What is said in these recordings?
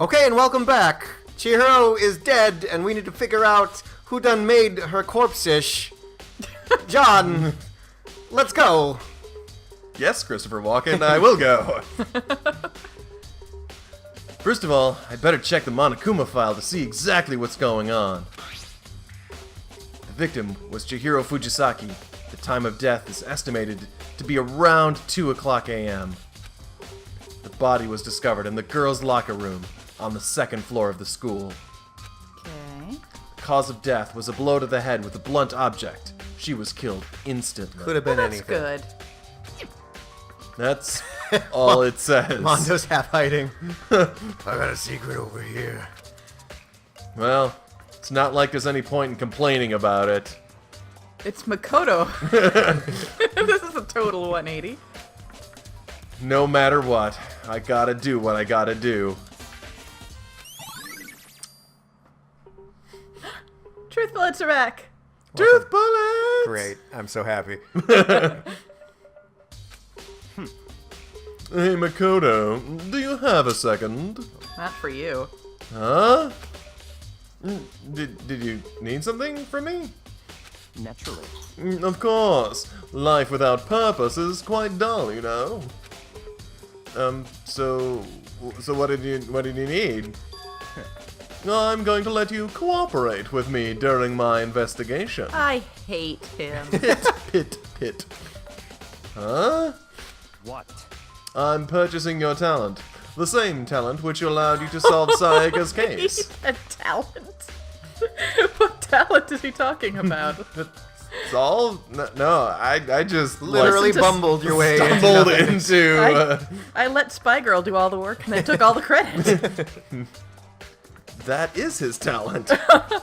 Okay, and welcome back. Chihiro is dead, and we need to figure out who done made her corpse-ish. John, let's go. Yes, Christopher Walken, I will go. First of all, I'd better check the Monokuma file to see exactly what's going on. The victim was Chihiro Fujisaki. The time of death is estimated to be around 2 o'clock a.m. The body was discovered in the girls' locker room on the 2nd floor of the school. Okay. The cause of death was a blow to the head with a blunt object. She was killed instantly. Could have been That's anything. good. That's all it says. Mondo's half hiding. I got a secret over here. Well, it's not like there's any point in complaining about it. It's Makoto. This is a total 180. No matter what, I gotta do what I gotta do. Truth bullets are back. Truth bullets! Great, I'm so happy. Hey, Makoto, do you have a second? Not for you. Huh? Did you need something from me? Naturally. Of course. Life without purpose is quite dull, you know. So what did you need? I'm going to let you cooperate with me during my investigation. I hate him. Pit. Huh? What? I'm purchasing your talent. The same talent which allowed you to solve Sayaka's case. A talent? What talent is he talking about? Solve? No, I just Literally Listen to bumbled your way into stumbled nothing. into... I let Spy Girl do all the work and they took all the credit. that is his talent.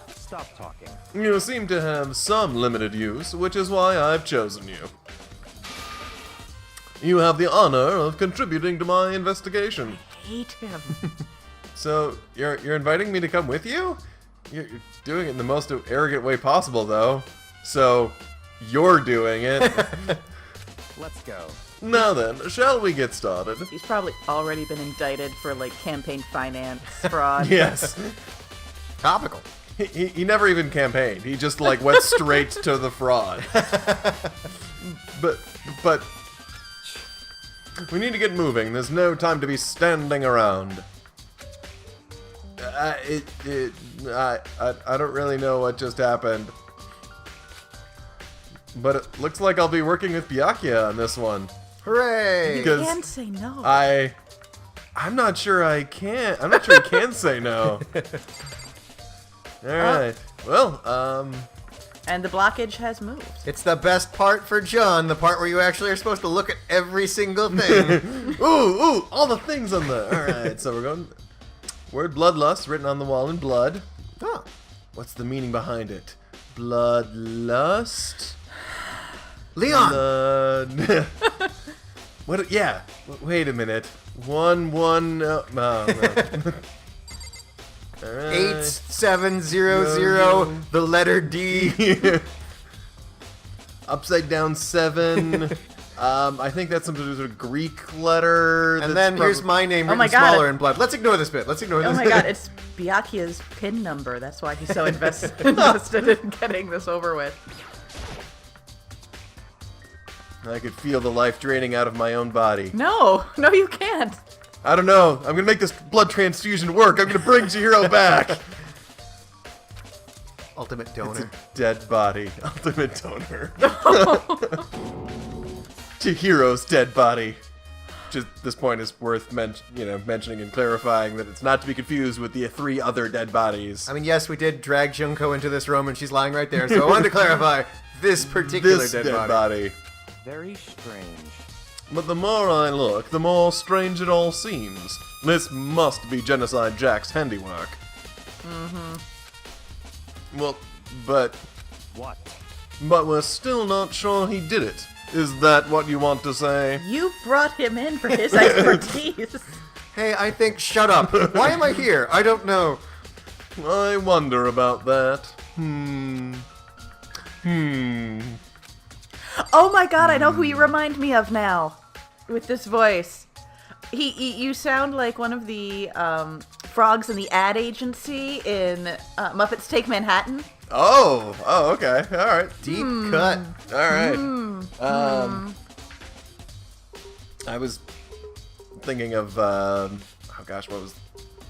Stop talking. You seem to have some limited use, which is why I've chosen you. You have the honor of contributing to my investigation. I hate him. So, you're inviting me to come with you? You're doing it in the most arrogant way possible, though. So, you're doing it. Let's go. Now then, shall we get started? He's probably already been indicted for, like, campaign finance fraud. Yes. Topical. He never even campaigned. He just, like, went straight to the fraud. But... we need to get moving. There's no time to be standing around. I don't really know what just happened. But it looks like I'll be working with Byakuya on this one. Hooray! You Because can say no. I'm not sure I can. I'm not sure I can say no. Alright. Well, And the blockage has moved. It's the best part for John, the part where you actually are supposed to look at every single thing. ooh, all the things on there. Alright, so we're going... Word bloodlust written on the wall in blood. Oh. What's the meaning behind it? Bloodlust? Leon! Blood... what? Yeah. Wait a minute. No. Alright. 8700, the letter D. Upside down 7. I think that's some sort of Greek letter. And then here's my name written my God. smaller in blood. Let's ignore this bit. Let's ignore this. Oh my god, it's Byakuya's PIN number. That's why he's so invested in getting this over with. I could feel the life draining out of my own body. No, you can't. I don't know. I'm gonna make this blood transfusion work. I'm gonna bring Chihiro back. Ultimate It's donor. a dead body. Ultimate donor. Chihiro's dead body. Which at this point is worth mentioning and clarifying that it's not to be confused with the 3 other dead bodies. I mean, yes, we did drag Junko into this room, and she's lying right there, so I wanted to clarify this particular This dead, dead body. body. Very strange. But the more I look, the more strange it all seems. This must be Genocide Jack's handiwork. Mm-hmm. Well, but What? we're still not sure he did it. Is that what you want to say? You brought him in for his expertise. Hey, I think, shut up. Why am I here? I don't know. I wonder about that. Oh my god, I know who you remind me of now. With this voice. You sound like one of the frogs in the ad agency in Muppets Take Manhattan. Oh, okay. All right. Deep cut. All right. I was thinking of, oh gosh, what was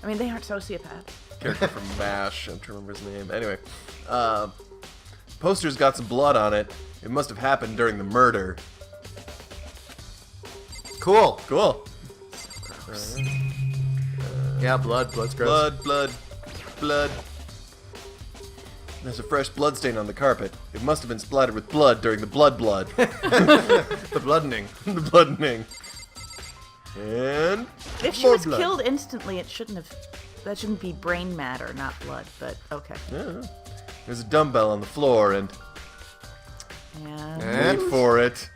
I mean, they aren't sociopaths. the character from MASH? I'm trying to remember his name. Anyway, poster's got some blood on it. It must have happened during the murder. Cool. Cool. Yeah, blood's gross. Blood. There's a fresh blood stain on the carpet. It must have been splattered with blood during the blood. The bloodening. The bloodening. And If she more was blood. killed instantly, that shouldn't be brain matter, not blood, but okay. Yeah. There's a dumbbell on the floor and Yeah. wait for it.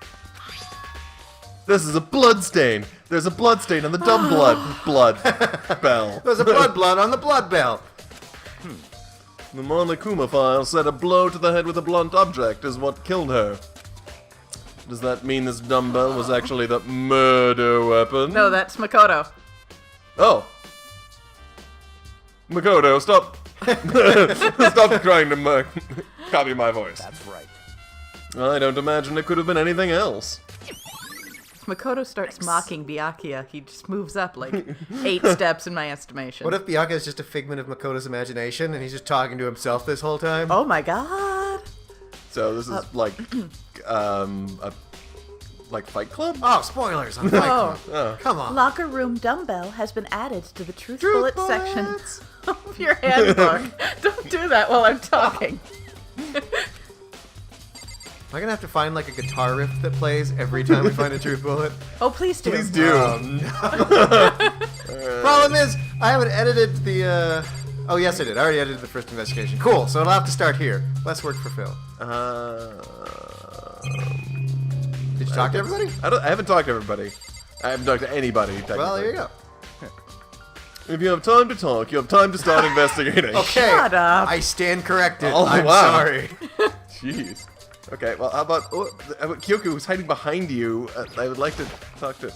This is a blood stain. There's a blood stain on the dumb blood bell. There's a blood on the blood bell. The Monokuma file said a blow to the head with a blunt object is what killed her. Does that mean this dumbbell was actually the murder weapon? No, that's Makoto. Oh. Makoto, stop. Stop trying to copy my voice. That's right. I don't imagine it could have been anything else. If Makoto starts mocking Byakuya, he just moves up like 8 steps in my estimation. What if Byakuya is just a figment of Makoto's imagination and he's just talking to himself this whole time? Oh my god! So this is like Fight Club? Oh, spoilers on Fight Club. Oh. Come on. Locker room dumbbell has been added to the Truth Truth Bullet section bullets. of your handbook. Don't do that while I'm talking. Am I gonna have to find like a guitar riff that plays every time we find a truth bullet? Oh, please do. Please do. Problem is, I haven't edited the. Oh yes, I did. I already edited the first investigation. Cool. So it'll have to start here. Less work for Phil. Did you talk to everybody? I haven't talked to everybody. I haven't talked to anybody. Well, here you go. If you have time to talk, you have time to start investigating. Okay. Shut up. I stand corrected. Oh, I'm wow. sorry. Jeez. Okay, well, how about Kyoko, who's hiding behind you? I would like to talk to...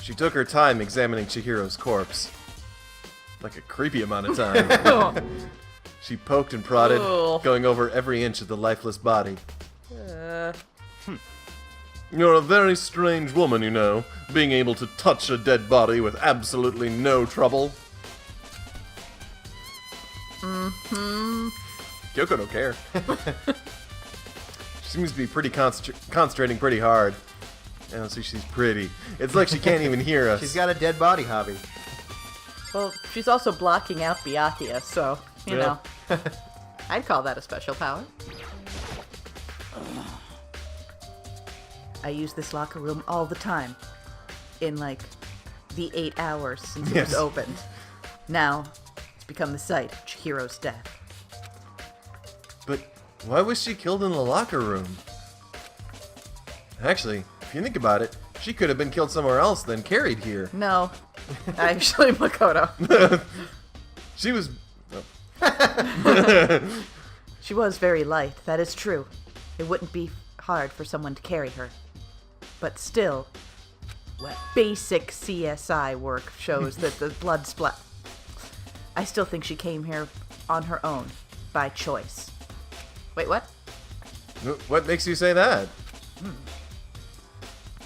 She took her time examining Chihiro's corpse. Like a creepy amount of time. She poked and prodded, Ugh. going over every inch of the lifeless body. You're a very strange woman, you know, being able to touch a dead body with absolutely no trouble. Kyoko don't care. She seems to be pretty concentrating pretty hard. I don't see she's pretty. It's like she can't even hear us. She's got a dead body hobby. Well, she's also blocking out Byakuya, so, you know. I'd call that a special power. I use this locker room all the time. In, like, the 8 hours since it was opened. Now, it's become the site of Chihiro's death. But why was she killed in the locker room? Actually, if you think about it, she could have been killed somewhere else than carried here. No. Actually, Makoto. She was... She was very light, that is true. It wouldn't be hard for someone to carry her. But still, basic CSI work shows that the blood splat... I still think she came here on her own, by choice. Wait, what? What makes you say that?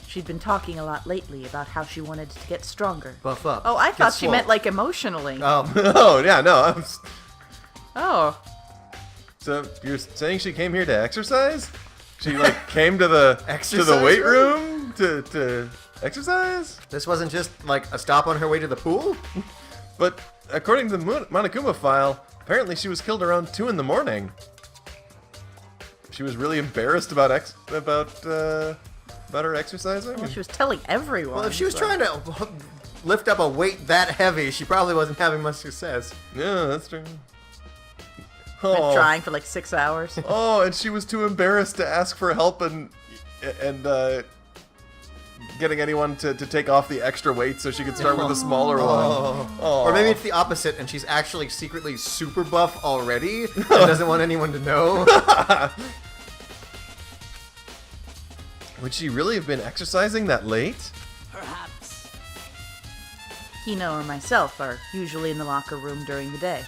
She'd been talking a lot lately about how she wanted to get stronger. Buff up. Oh, I Get thought she swole. meant like emotionally. Oh, yeah, no. Oh. So you're saying she came here to exercise? She like came to the Exercise weight room? room to exercise? This wasn't just like a stop on her way to the pool? But according to the Monokuma file, apparently she was killed around 2 in the morning. She was really embarrassed about her exercising. Well, she was telling everyone. Well, if she was trying to lift up a weight that heavy, she probably wasn't having much success. Yeah, that's true. Been trying for like 6 hours. Oh, and she was too embarrassed to ask for help and getting anyone to take off the extra weight so she could start with a smaller one. Oh. Or maybe it's the opposite, and she's actually secretly super buff already and doesn't want anyone to know. Would she really have been exercising that late? Hino or myself are usually in the locker room during the day.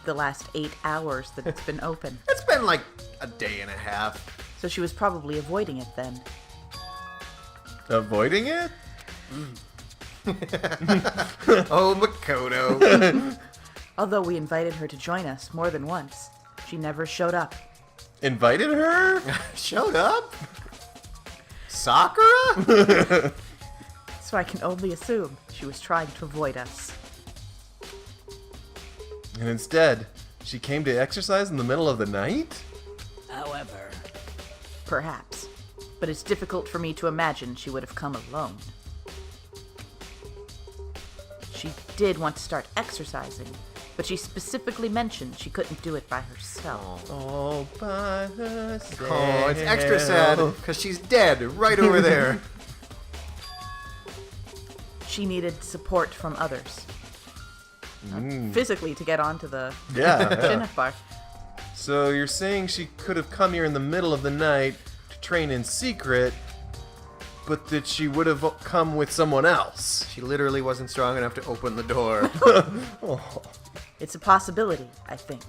The last 8 hours that it's been open. It's been like a day and a half. So she was probably avoiding it then. Avoiding it? Oh, Makoto. Although we invited her to join us more than once, she never showed up. Invited her? Showed up? Sakura? So I can only assume she was trying to avoid us. And instead, she came to exercise in the middle of the night? However, Perhaps. But it's difficult for me to imagine she would have come alone. She did want to start exercising, but she specifically mentioned she couldn't do it by herself. All by herself. Oh, it's extra sad because she's dead right over there. She needed support from others. Physically to get onto the Yeah. chin-up bar. So you're saying she could have come here in the middle of the night to train in secret, but that she would have come with someone else? She literally wasn't strong enough to open the door. It's a possibility, I think.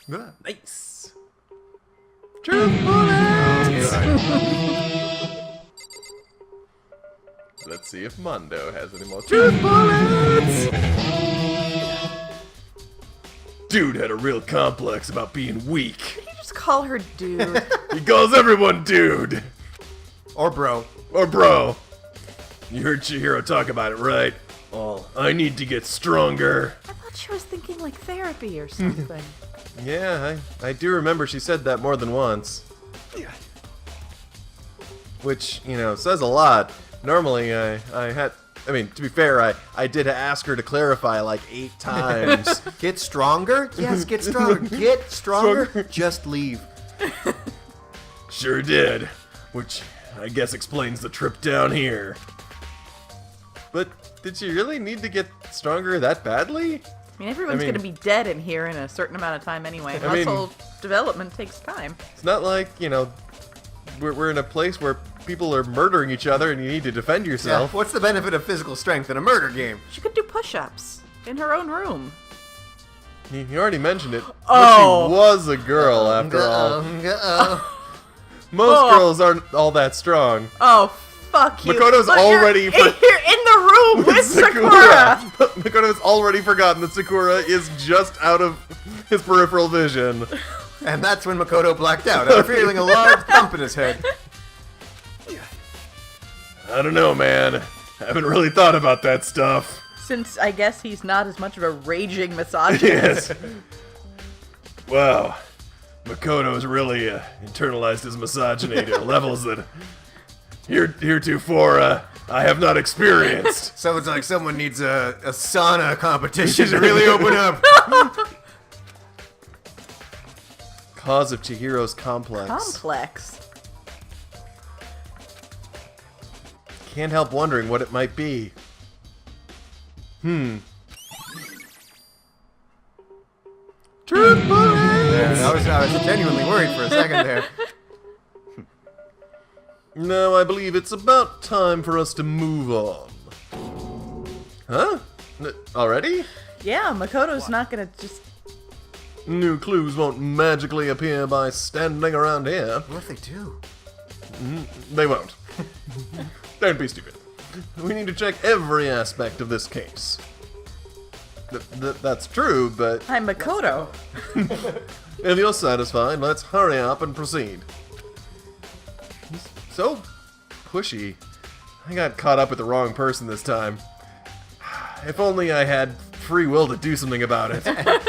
Nice. Truth bullets! Let's see if Mondo has any more truth bullets! Dude had a real complex about being weak. Did you just call her dude? He calls everyone dude. Or bro. Or bro. You heard Chihiro talk about it, right? Oh, I need to get stronger. I thought she was thinking like therapy or something. Yeah, I do remember she said that more than once. Which, says a lot. Normally, to be fair, I did ask her to clarify like 8 times. Get stronger? Yes, get stronger. Get stronger? Just leave. Sure did. Which I guess explains the trip down here. But did she really need to get stronger that badly? Everyone's I mean- going to be dead in here in a certain amount of time anyway. I mean- Muscle development takes time. It's not like, we're in a place where people are murdering each other and you need to defend Yeah, yourself. what's the benefit of physical strength in a murder game? She could do push-ups in her own room. You already mentioned it. Oh. But she was a girl, after all. Most Oh. girls aren't all that strong. Oh, fuck you. Makoto's Look, already You're in the room with Sakura. Makoto's already forgotten that Sakura is just out of his peripheral vision. And that's when Makoto blacked out after feeling a large thump in his head. I don't know, man. Haven't really thought about that stuff. Since I guess he's not as much of a raging misogynist. Yes. Wow. Makoto's really internalized his misogyny to levels that heretofore I have not experienced. Sounds like someone needs a sauna competition to really open up. Cause of Chihiro's complex. Complex. Can't help wondering what it might be. Truth bullets! I was genuinely worried for a second there. No, I believe it's about time for us to move on. Huh? Already? Yeah, Makoto's not gonna just... New clues won't magically appear by standing around here. What if they do? They won't. Don't be stupid. We need to check every aspect of this case. That's true, but I'm Makoto. if you're satisfied, let's hurry up and proceed. He's so pushy. I got caught up with the wrong person this time. If only I had free will to do something about it.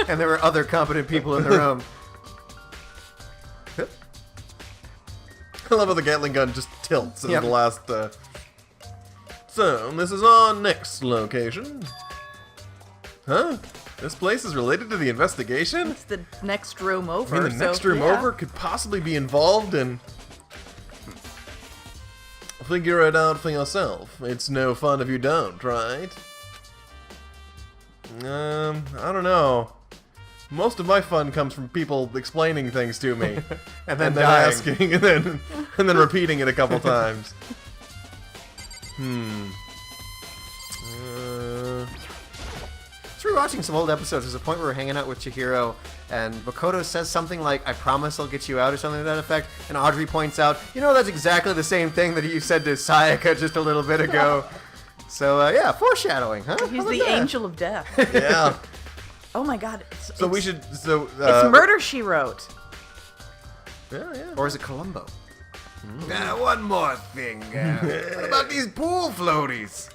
And there were other competent people in the room. I love how the Gatling gun just tilts in Yep. the last. So, this is our next location. Huh? This place is related to the investigation? It's the next room over. I mean, the next room yeah. over could possibly be involved in. Figure it out for yourself. It's no fun if you don't, right? I don't know. Most of my fun comes from people explaining things to me, And then and then dying. asking, and then repeating it a couple times. rewatching some old episodes. There's a point where we're hanging out with Chihiro, and Makoto says something like, "I promise I'll get you out," or something to that effect. And Audrey points out, that's exactly the same thing that you said to Sayaka just a little bit ago. So, yeah, foreshadowing, huh? He's How the about that? angel of death. Yeah. Oh my god. So we should. So It's Murder, She Wrote. Yeah. Or is it Columbo? One more thing. What about these pool floaties?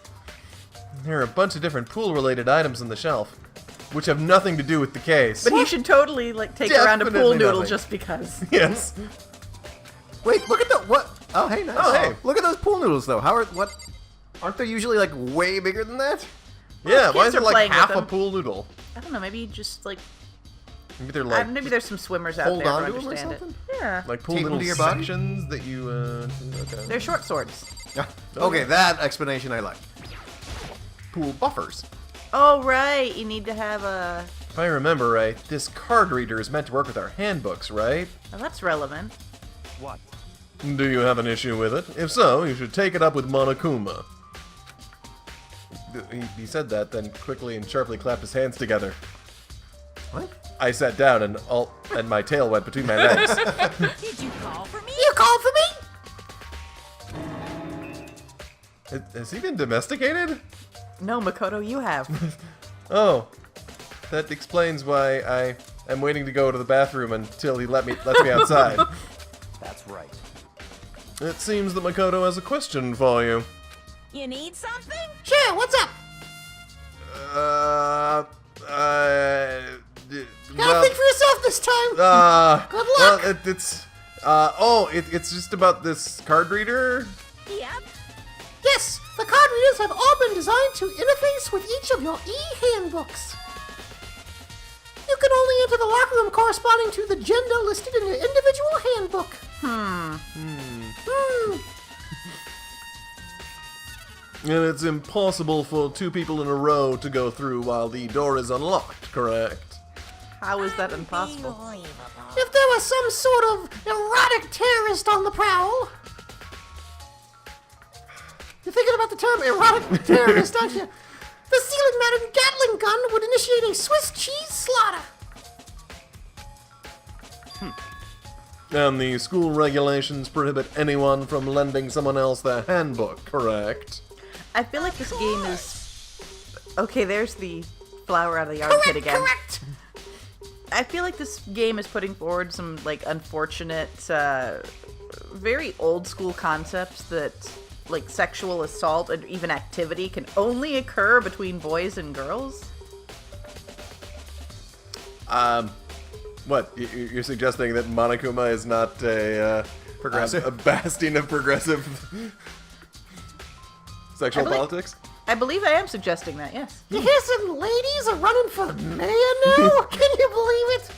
There are a bunch of different pool-related items on the shelf, which have nothing to do with the case. But he should totally take around a pool Definitely noodle nothing. just because. Yes. Wait, look at what? Oh, hey, nice. Oh, hey. Look at those pool noodles, though. Aren't they usually, way bigger than that? Yeah. Why kids is it are playing half with a them. pool noodle? I don't know, maybe just Maybe they're maybe there's some swimmers out hold there on who to 'em or understand it. something? Yeah. like pool Tape 'em noodle to your body? sections that you. Okay. They're short swords. Okay, that explanation I like. Pool buffers. Oh, right. You need to have a... If I remember right, this card reader is meant to work with our handbooks, right? Oh, that's relevant. What? Do you have an issue with it? If so, you should take it up with Monokuma. He said that, then quickly and sharply clapped his hands together. What? I sat down and my tail went between my legs. Did you call for me? You called for me? Has he been domesticated? No, Makoto, you have. Oh, that explains why I am waiting to go to the bathroom until he lets me outside. That's right. It seems that Makoto has a question for you. You need something? Sure, what's up? Well, think for yourself this time. Good luck. Well, it's just about this card reader. Yep. Yes, the card readers have all been designed to interface with each of your e-handbooks. You can only enter the locker room corresponding to the gender listed in your individual handbook. And it's impossible for two people in a row to go through while the door is unlocked, correct? How is that impossible? Unbelievable. If there was some sort of erotic terrorist on the prowl. You're thinking about the term erotic terrorist, aren't you? The ceiling-mounted Gatling gun would initiate a Swiss cheese slaughter. And the school regulations prohibit anyone from lending someone else their handbook, correct? I feel like this game is... Okay, there's the flower out of the armpit again. Correct. I feel like this game is putting forward some, unfortunate, very old-school concepts that, sexual assault and even activity can only occur between boys and girls. What, you're suggesting that Monokuma is not a Progressive? a bastion of progressive sexual politics? I believe I am suggesting that, yes. You hear some ladies are running for mayor now? Can you believe it?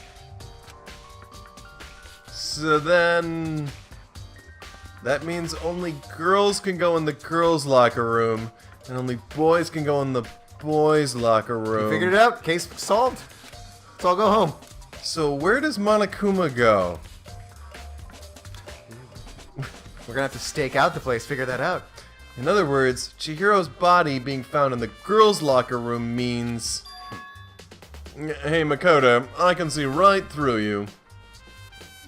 So then, that means only girls can go in the girls' locker room, and only boys can go in the boys' locker room. Figured it out. Case solved. Let's all go home. So where does Monokuma go? We're gonna have to stake out the place, figure that out. In other words, Chihiro's body being found in the girls' locker room means... Hey, Makoto, I can see right through you.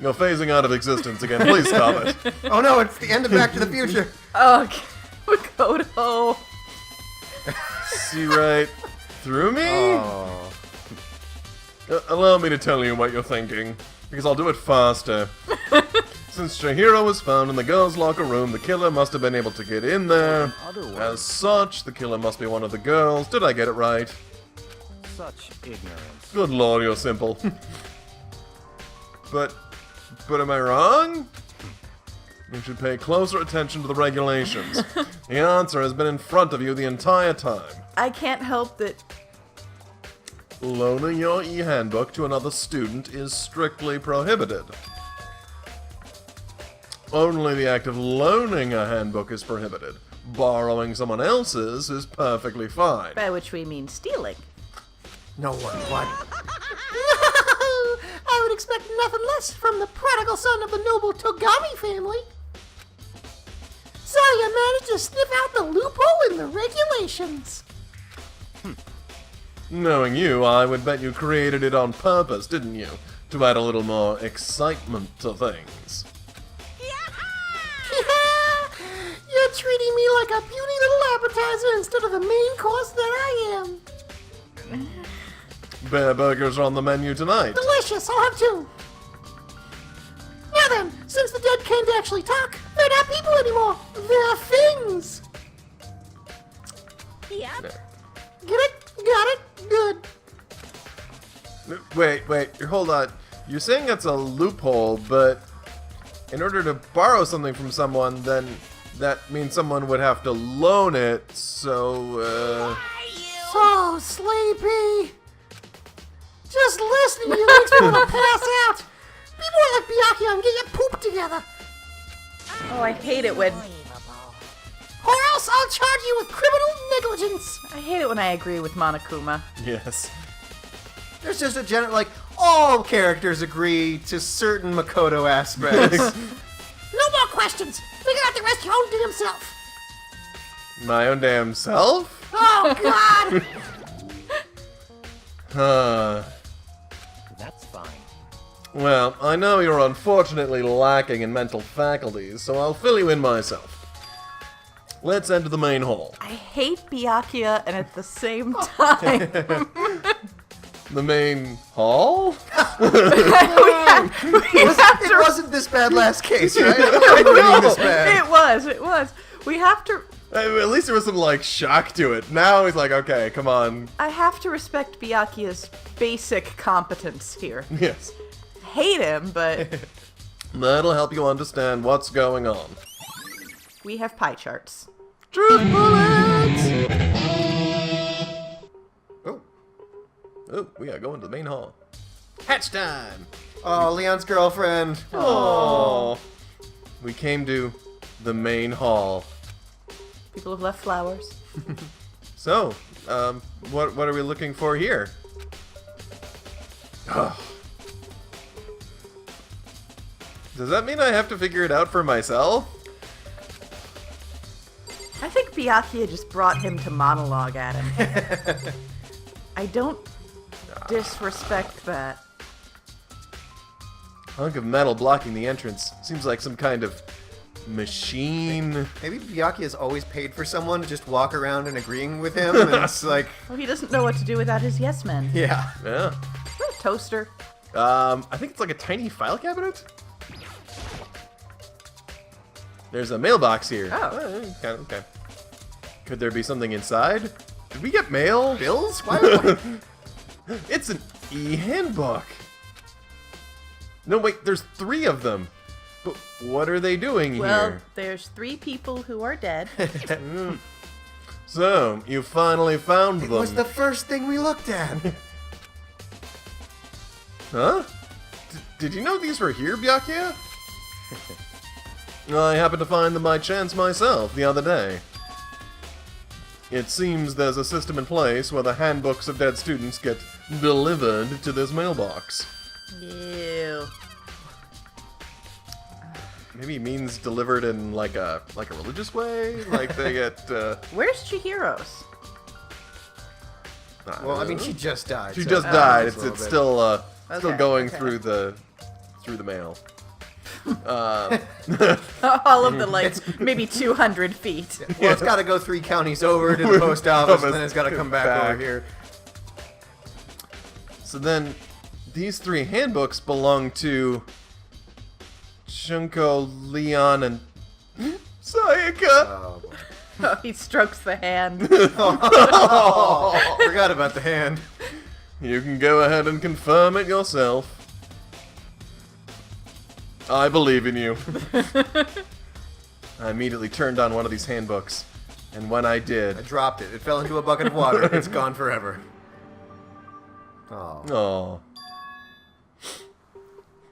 You're phasing out of existence again. Please stop it. Oh no, it's the end of Back to the Future. Oh, Makoto. See right through me? Oh. Allow me to tell you what you're thinking, because I'll do it faster. Since Chihiro was found in the girls' locker room, the killer must have been able to get in there. As such, the killer must be one of the girls. Did I get it right? Such ignorance. Good lord, you're simple. But am I wrong? You should pay closer attention to the regulations. The answer has been in front of you the entire time. I can't help that... Loaning your e-handbook to another student is strictly prohibited. Only the act of loaning a handbook is prohibited. Borrowing someone else's is perfectly fine. By which we mean stealing. No one what? I would expect nothing less from the prodigal son of the noble Togami family. So you managed to sniff out the loophole in the regulations. Knowing you, I would bet you created it on purpose, didn't you? To add a little more excitement to things. You're treating me like a puny little appetizer instead of the main course that I am. Bear burgers are on the menu tonight. Delicious, I'll have two. Now then, since the dead can't actually talk, they're not people anymore. They're things. Yep. Get it? Got it? Good. Wait, hold on. You're saying it's a loophole, but in order to borrow something from someone, then that means someone would have to loan it, so, So sleepy. Just listening to you makes me want to pass out. Be more like Byakuya and get your poop together. Oh, I hate it when Or else I'll charge you with criminal negligence. I agree with Monokuma. yes. There's just a general, like, all characters agree to certain Makoto aspects. No more questions. Figure out the rest your own damn self. My own damn self? Oh, God. That's fine. Well, I know you're unfortunately lacking in mental faculties, so I'll fill you in myself. Let's enter the main hall. I hate Byakuya, and at the same time, The main hall? It wasn't this bad last case, right? It wasn't really this bad. it was. We have to. At least there was some, like, shock to it. Now he's like, okay, come on. I have to respect Byakuya's basic competence here. Yes. Hate him, but That'll help you understand what's going on. we have pie charts. Truth bullets! Oh, we gotta go into the main hall. Hatch time! Oh, Leon's girlfriend. Oh. We came to the main hall. People have left flowers. So, what are we looking for here? Does that mean I have to figure it out for myself? I think Byakuya just brought him to monologue at him. I don't disrespect that. Hunk of metal blocking the entrance. Seems like some kind of machine. Maybe Byakuya's always paid for someone to just walk around and agreeing with him, and it's like, Well, he doesn't know what to do without his yes men. yeah. Yeah. Toaster. I think it's like a tiny file cabinet. There's a mailbox here. Oh. Okay. Could there be something inside? Did we get mail? Bills? Why? It's an e-handbook. No, wait, there's 3 of them. But what are they doing Well, here? there's 3 people who are dead. So, you finally found It them. was the first thing we looked at. Huh? Did you know these were here, Byakuya? I happened to find them by chance myself the other day. It seems there's a system in place where the handbooks of dead students get delivered to this mailbox. Ew. Maybe it means delivered in like a religious way, like they get. Where's Chihiro's? Well, I mean, she just died. She so just it died. matters a It's little bit. still Okay, going okay. through the mail. All of the lights, maybe 200 feet. Well, it's got to go 3 counties over to the post office, and then it's got to come back Back. over here. So then, these 3 handbooks belong to Junko, Leon, and Sayaka. Oh, boy. Oh, he strokes the hand. Oh, forgot about the hand. You can go ahead and confirm it yourself. I believe in you. I immediately turned on one of these handbooks, and when I I did, dropped it. It fell into a bucket of water. It's gone forever. Oh. oh,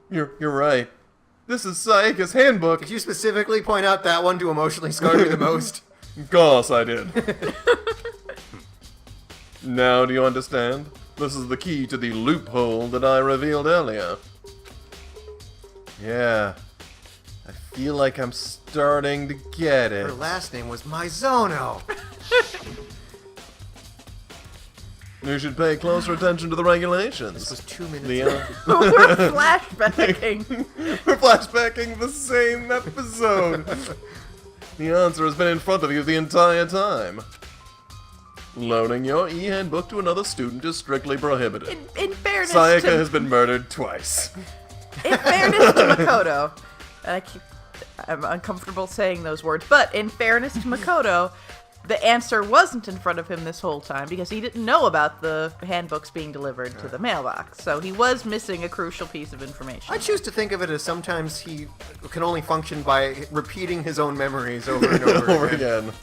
you're right. This is Sayaka's handbook. Did you specifically point out that one to emotionally scar me the most? Of course I did. Now do you understand? This is the key to the loophole that I revealed earlier. Yeah. I feel like I'm starting to get it. Her last name was Mizono. You should pay closer attention to the regulations. This was 2 minutes. Leon. We're flashbacking. We're flashbacking the same episode. The answer has been in front of you the entire time. Loaning your e-handbook to another student is strictly prohibited. In fairness Sayaka to has been murdered twice. in fairness to Makoto, I'm uncomfortable saying those words, but in fairness to Makoto, the answer wasn't in front of him this whole time because he didn't know about the handbooks being delivered to the mailbox. So he was missing a crucial piece of information. I choose to think of it as sometimes he can only function by repeating his own memories over and over, Over again. again.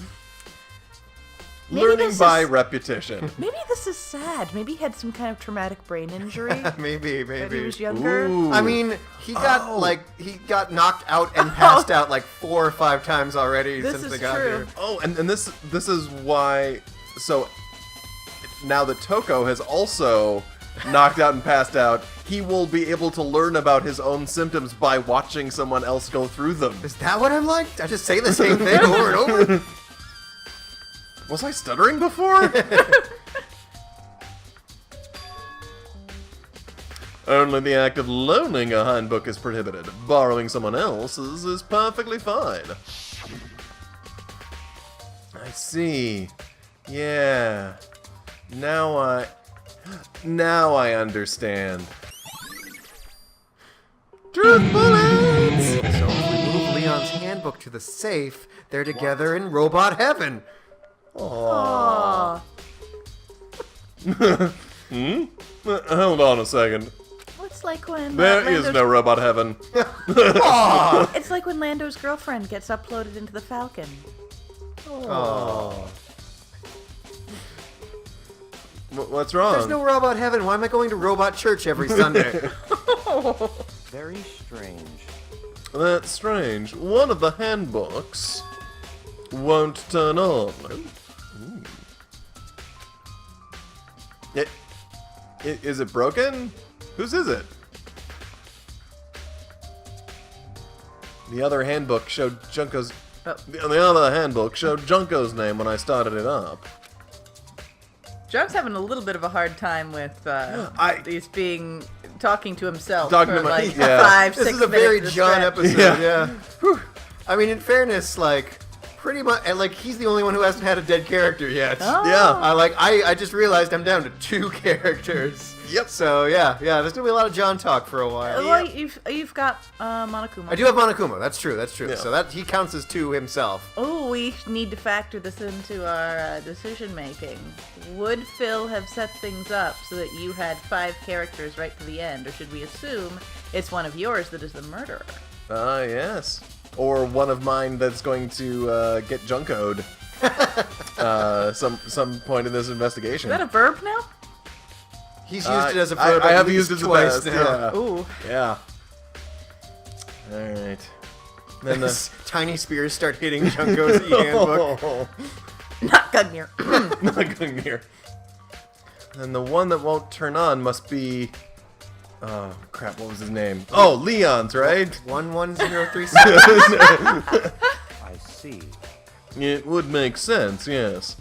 Maybe Learning this by is- repetition. Maybe this is sad. Maybe he had some kind of traumatic brain injury Maybe, when he maybe. was younger. Ooh. I mean, he got knocked out and passed out like 4 or 5 times already This since is they got true. here. Oh, and this is why. So now that Toko has also knocked out and passed out, he will be able to learn about his own symptoms by watching someone else go through them. Is that what I'm like? I just say the same thing over and over? Was I stuttering before? Only the act of loaning a handbook is prohibited. Borrowing someone else's is perfectly fine. I see. Yeah. Now I understand. Truth bullets! So if we move Leon's handbook to the safe, they're together in robot heaven. Aw. Hold on a second. It's like when There is Lando's- no robot heaven. It's like when Lando's girlfriend gets uploaded into the Falcon. Oh. What's wrong? There's no robot heaven. Why am I going to robot church every Sunday? Very strange. That's strange. One of the handbooks won't turn on. Is it broken? Whose is it? The other handbook showed Junko's. Oh. The other handbook showed Junko's name when I started it up. John's having a little bit of a hard time with these talking to himself Talking for to my- like yeah. 5, This 6 is a very minutes John at a stretch. episode, Yeah. yeah. Whew. I mean, in fairness, like, pretty much, and, like, he's the only one who hasn't had a dead character yet. Oh. Yeah. I just realized I'm down to 2 characters. Yep. So, yeah, there's gonna be a lot of John talk for a while. Well, you've got Monokuma. I do have Monokuma, that's true. Yeah. So that he counts as 2 himself. Oh, we need to factor this into our decision making. Would Phil have set things up so that you had 5 characters right to the end, or should we assume it's one of yours that is the murderer? Yes. Or one of mine that's going to get Junko'd some point in this investigation. Is that a verb now? He's used it as a verb I at have least used it twice twice now. Yeah. Ooh. Yeah. All right. Then As tiny spears start hitting Junko's e-handbook. Not Gugnir. Not going here. And the one that won't turn on must be. Oh crap! What was his name? Oh, Leon's, right? 11036. I see. It would make sense, yes.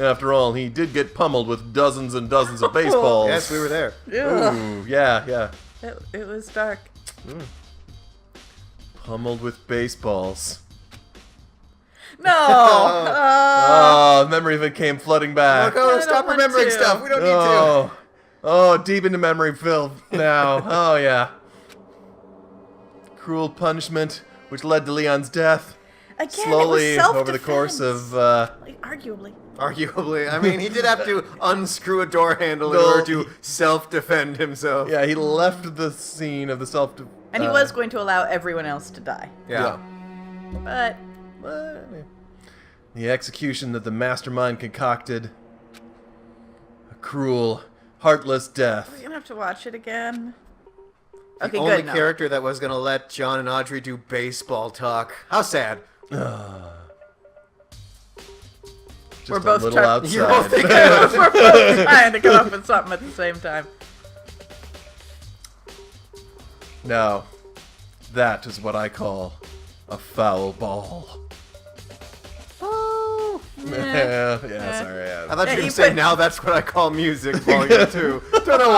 After all, he did get pummeled with dozens and dozens of baseballs. Yes, we were there. Ugh. Ooh, yeah. It was dark. Pummeled with baseballs. No! Oh, memory of it came flooding back. Marco, I stop don't want remembering to. stuff. We don't need to. Oh, deep into memory filled now. Oh, yeah. Cruel punishment, which led to Leon's death. Again, Slowly, it was over the course of, like, arguably. Arguably. I mean, he did have to unscrew a door handle in No, order to self-defend himself. yeah, he left the scene of the self. And he was going to allow everyone else to die. Yeah. But The execution that the mastermind concocted. A cruel, heartless death. we're gonna have to watch it again. The Okay, only good. No. character that was going to let John and Audrey do baseball talk. How sad. Just We're a both little outside. You're both thinking We're both trying to come up with something at the same time. Now, that is what I call a foul ball. Oh, Yeah, sorry. I Yeah. thought you were you going to say, put- now that's what I call music, volume 2. Don't know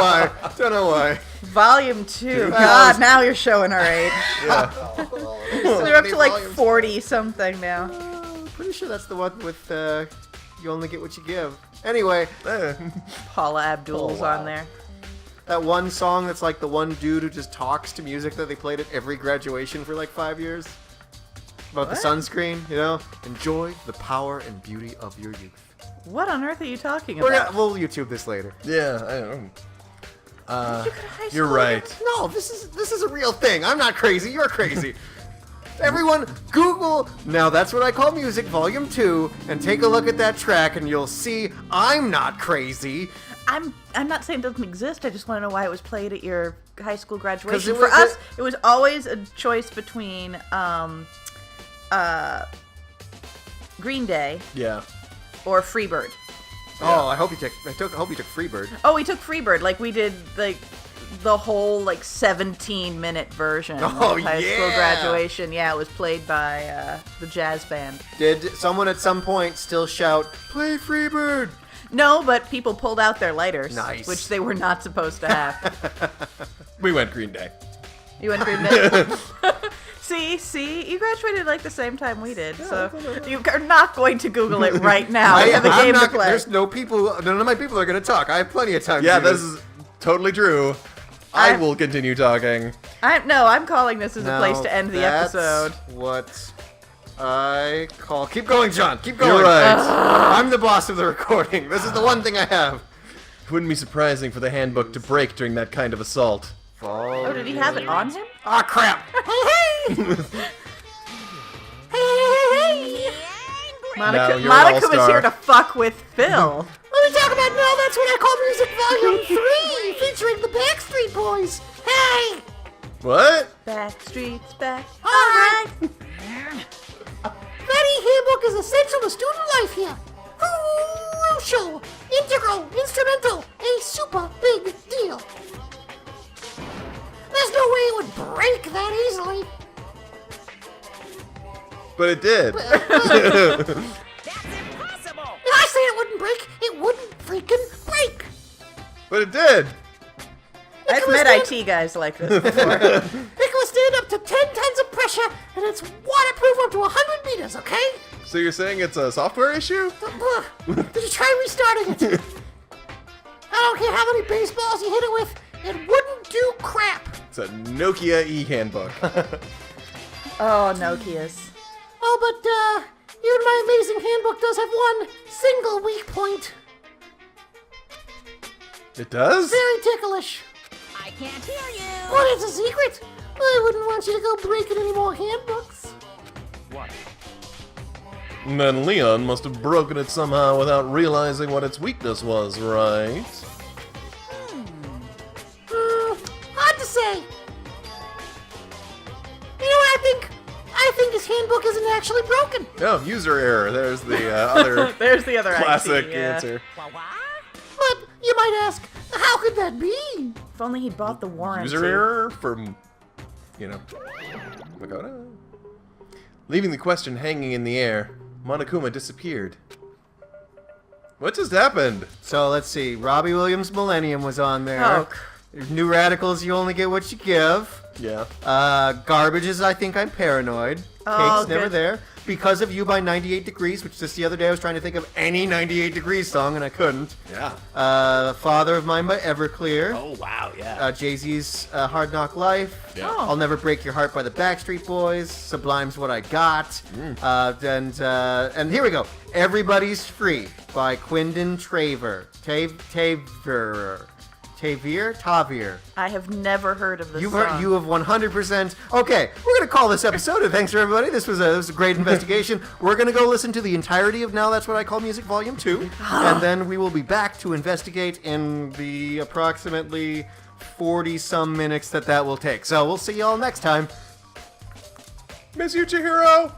why. Volume 2. Yeah. God, now you're showing our age. So They're up to like 40 something now. Pretty sure that's the one with you only get what you give. Anyway, Paula Abdul's on there. that one song that's like the one dude who just talks to music that they played at every graduation for like 5 years. About the What? sunscreen, you know? Enjoy the power and beauty of your youth. What on earth are you talking We'll about? YouTube this later. Yeah, I don't. High You're school? right. No, this is a real thing. I'm not crazy. You're crazy. Everyone, Google Now That's What I Call Music Volume 2 and take a look at that track and you'll see I'm not crazy. I'm not saying it doesn't exist. I just want to know why it was played at your high school graduation. it For was us, it was always a choice between Green Day Yeah. or Freebird. Oh, I hope you took Freebird. Oh, we took Freebird. Like we did like the whole like 17-minute version Oh, of high school yeah. graduation. Yeah, it was played by the jazz band. Did someone at some point still shout, "Play Freebird"? No, but people pulled out their lighters, Nice. which they were not supposed to have. We went Green Day. You went Green Day. See, you graduated like the same time we did, so you are not going to Google it right now. I have a game to play. There's no people. None of my people are going to talk. I have plenty of time. Yeah, to do this is totally true. I will continue talking. I'm calling this as a place to end the that's episode. What I call. Keep going, John. Keep going. You're right. I'm the boss of the recording. This is the one thing I have. It wouldn't be surprising for the handbook to break during that kind of assault. Oh, did he have it on him? Ah, crap. Monica, you're an Monica was all-star. here to fuck with Phil. Let me talk about Now That's What I Call Music Volume 3, featuring the Backstreet Boys. Hey! What? Backstreet's back. Alright! Betty Handbook is essential to student life here. Crucial, integral, instrumental, a super big deal. There's no way it would break that easily. But it did. If I say it wouldn't break, it wouldn't freaking break. But it did. I've met IT guys like this before. It can withstand up to 10 tons of pressure, and it's waterproof up to 100 meters, okay? So you're saying it's a software issue? Did you try restarting it? I don't care how many baseballs you hit it with, it wouldn't do crap. It's a Nokia e-handbook. Oh, Nokia's. Oh, but, even my amazing handbook does have one single weak point. It does? Very ticklish. I can't hear you. But it's a secret. I wouldn't want you to go breaking any more handbooks. What? Then Leon must have broken it somehow without realizing what its weakness was, right? Hard to say. You know what I think? I think his handbook isn't actually broken. Oh, user error. There's the other There's the other classic IT, yeah. answer. But you might ask, how could that be? If only he bought the warranty. User error from, Makoto? Leaving the question hanging in the air, Monokuma disappeared. What just happened? So let's see. Robbie Williams' Millennium was on there. Oh, New Radicals, You Only Get What You Give. Yeah. Garbage is I Think I'm Paranoid. Oh, Cake's Never good. There. Because of You by 98 Degrees, which just the other day I was trying to think of any 98 Degrees song and I couldn't. Yeah. Father of Mine by Everclear. Oh, wow, yeah. Jay-Z's Hard Knock Life. Yeah. Oh. I'll Never Break Your Heart by the Backstreet Boys. Sublime's What I Got. And here we go. Everybody's Free by Quindon Traver. Tavir. I have never heard of this You've song. heard, you have 100%. Okay, we're gonna call this episode. And thanks for everybody. This was a great investigation. We're gonna go listen to the entirety of Now That's What I Call Music Volume 2, and then we will be back to investigate in the approximately 40-some minutes that will take. So we'll see y'all next time. Miss you, Chihiro!